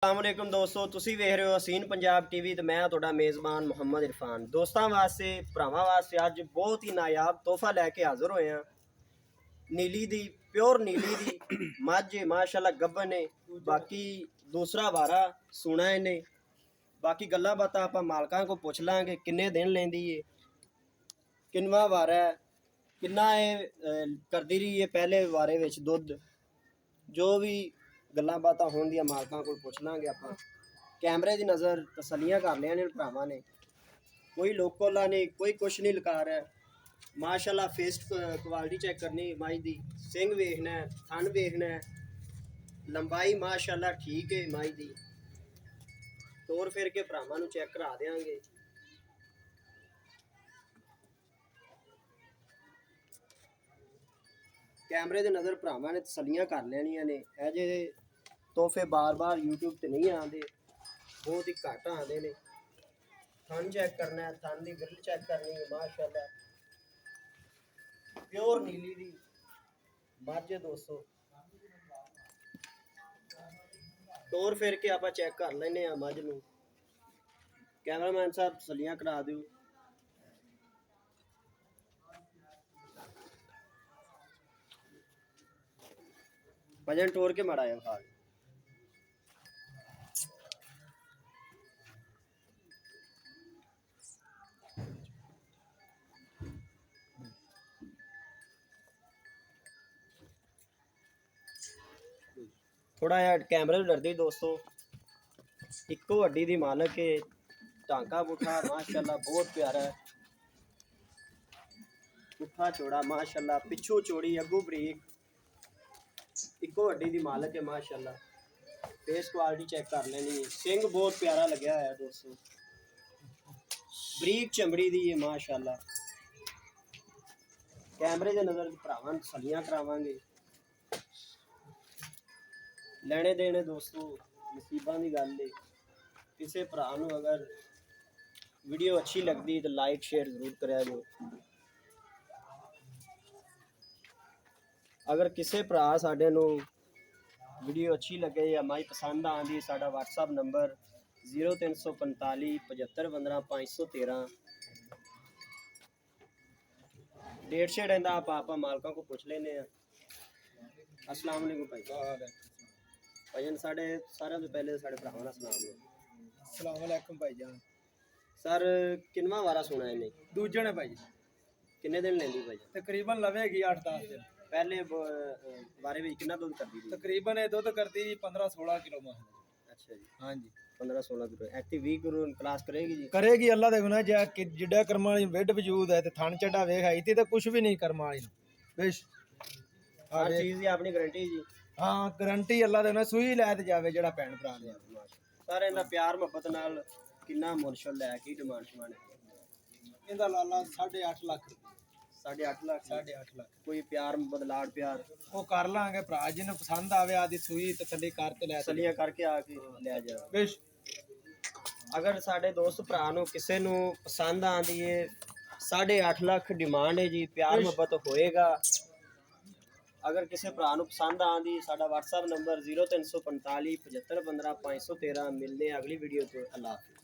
अस्सलामुअलैकुम दोस्तों, ਤੁਸੀਂ ਵੇਖ ਰਹੇ ਹੋ ਹਸੀਨ ਪੰਜਾਬ ਟੀਵੀ ਤੇ ਮੈਂ ਤੁਹਾਡਾ ਮੇਜ਼ਬਾਨ ਮੁਹੰਮਦ ਇਰਫਾਨ। ਦੋਸਤਾਂ ਵਾਸਤੇ ਭਰਾਵਾਂ ਵਾਸਤੇ ਅੱਜ ਬਹੁਤ ਹੀ ਨਾਯਾਬ ਤੋਹਫਾ ਲੈ ਕੇ ਹਾਜ਼ਰ ਹੋਏ ਹਾਂ। ਨੀਲੀ ਦੀ ਪਿਓਰ ਨੀਲੀ ਦੀ ਮੱਝ ਮਾਸ਼ਾਅੱਲਾ ਗੱਭਣ ਨੇ। ਬਾਕੀ ਦੂਸਰਾ ਵਾਰਾ ਸੁਣਾ ਇਹਨੇ। ਬਾਕੀ ਗੱਲਾਂ ਬਾਤਾਂ ਆਪਾਂ ਮਾਲਕਾਂ ਕੋ ਪੁੱਛ ਲਾਂਗੇ ਕਿੰਨੇ ਦਿਨ ਲੈਂਦੀ ਏ, ਕਿੰਨਵਾ ਵਾਰਾ ਹੈ, ਕਿੰਨਾ ਇਹ ਕਰਦੀ ਰਹੀ ਹੈ ਪਹਿਲੇ ਵਾਰੇ ਵਿੱਚ ਦੁੱਧ, ਜੋ ਵੀ ਗੱਲਾਂ ਬਾਤਾਂ ਹੋਣਗੀਆਂ ਮਾਲਕਾਂ ਕੋਲ ਪੁੱਛ ਲਾਂਗੇ ਆਪਾਂ। ਕੈਮਰੇ ਦੀ ਨਜ਼ਰ ਤਸੱਲੀਆਂ ਕਰ ਲਿਆ ਨੇ ਭਰਾਵਾਂ ਨੇ, ਕੋਈ ਲੋਕੋਲਾ ਨਹੀਂ, ਕੋਈ ਕੁਛ ਨਹੀਂ ਲਗਾ ਰਿਹਾ। ਮਾਸ਼ਾਅੱਲਾ ਫੇਸ ਕੁਆਲਿਟੀ ਚੈੱਕ ਕਰਨੀ ਮੱਝ ਦੀ, ਸਿੰਘ ਵੇਖਣਾ, ਥਣ ਵੇਖਣਾ, ਲੰਬਾਈ ਮਾਸ਼ਾਅੱਲਾ ਠੀਕ ਹੈ ਮੱਝ ਦੀ। ਤੋਰ ਫਿਰ ਕੇ ਭਰਾਵਾਂ ਨੂੰ ਚੈੱਕ ਕਰਾ ਦੇਵਾਂਗੇ। कैमरे दे नज़र भरावां ने तसलियां कर लैनियां ने। ਇਹ जे ਤੋਹਫੇ बार-बार यूट्यूब ਤੇ नहीं आते, बहुत ही घट आते ने। थन चेक करना है, थन की ग्रिल चेक करनी है माशाअल्लाह प्योर नीली दी मझ है दोस्तों। तोर फिर के आप चेक कर लेने मझ नूं। कैमरामैन साहब तसलियां करा दिओ। वजन टोर के माड़ा खा थोड़ा जहा कैमरे तो डरती दोस्तों। इको हड्डी दी मालक है, टांका पुठा माशाअल्लाह बहुत प्यारा है। पुठा चौड़ा माशाअल्लाह, पिछू चौड़ी अगू बरीक, इको हड्डी दी मालक है माशाअल्लाह। फेस क्वालिटी चेक कर लेनी है। सिंग बहुत प्यारा लग्या है दोस्तों, बरीक चमड़ी दी है माशाअल्लाह। कैमरे दे नज़र भरावां तसलियां करावांगे। लेने देने दोस्तों नसीबां दी गल है। किसी भरा नूं अगर वीडियो अच्छी लगती तो लाइक शेयर जरूर करा जो। अगर किसी भरा साडे नूं वीडियो अच्छी लगे या मई पसंद आती, साडा व्हाट्सअप नंबर 0345 75 15 513। डेट शेट रहता आप मालकों को पूछ लेने। अस्सलाम वालेकुम भाई। भाईजान साढ़े सारे तो पहले साढ़े भरावां दा सलाम है। अस्सलाम वालेकुम भाईजान। सर किन्नवा वारा सुना है नहीं? दूजे ने भाई किन्ने दिन लेंदी भाई? तकरीबन लवेगी 8-10 दिन। पहले बारे में कितना दूध करती थी? तकरीबन ये दूध करती 15-16 किलो माह। अच्छा जी, हाँ जी 15-16 किलो। एक्टिव 20 किलो क्लास करेगी जी? करेगी अल्लाह दे गुनाह। जा कि जिड्डा कर्मा वाली वेड वजूद है ते थन चढ़ा वेख आई थी तो कुछ भी नहीं कर्मा वाली बेश। हर चीज़ की अपनी गारंटी जी? हाँ गारंटी अल्लाह दे गुनाह। सूई लै ते जावे जेड़ा भैन भरा ने। सर इनका प्यार मुहब्बत नाल कितना मुश्किल है, की डिमांड शमांड है? इहदा लाला 8.5 लाख। 8.5 लाख? 8.5 लाख। कोई प्यार मुहब्बत लाड प्यार वो कर लांगे भरा, जिन्हें पसंद आवे आदि सूई तसल्ली कर ते लै तसलियां करके आके ले जा बेश। अगर साढ़े दोस्त भरा नूं किसी नूं पसंद आती है 8.5 लाख डिमांड है जी। प्यार मुहब्बत होएगा। अगर किसी भरा नूं पसंद आती, साडा व्हाट्सअप नंबर 0345 75 15 513। मिलने अगली वीडियो तो। अल्लाह हाफिज़।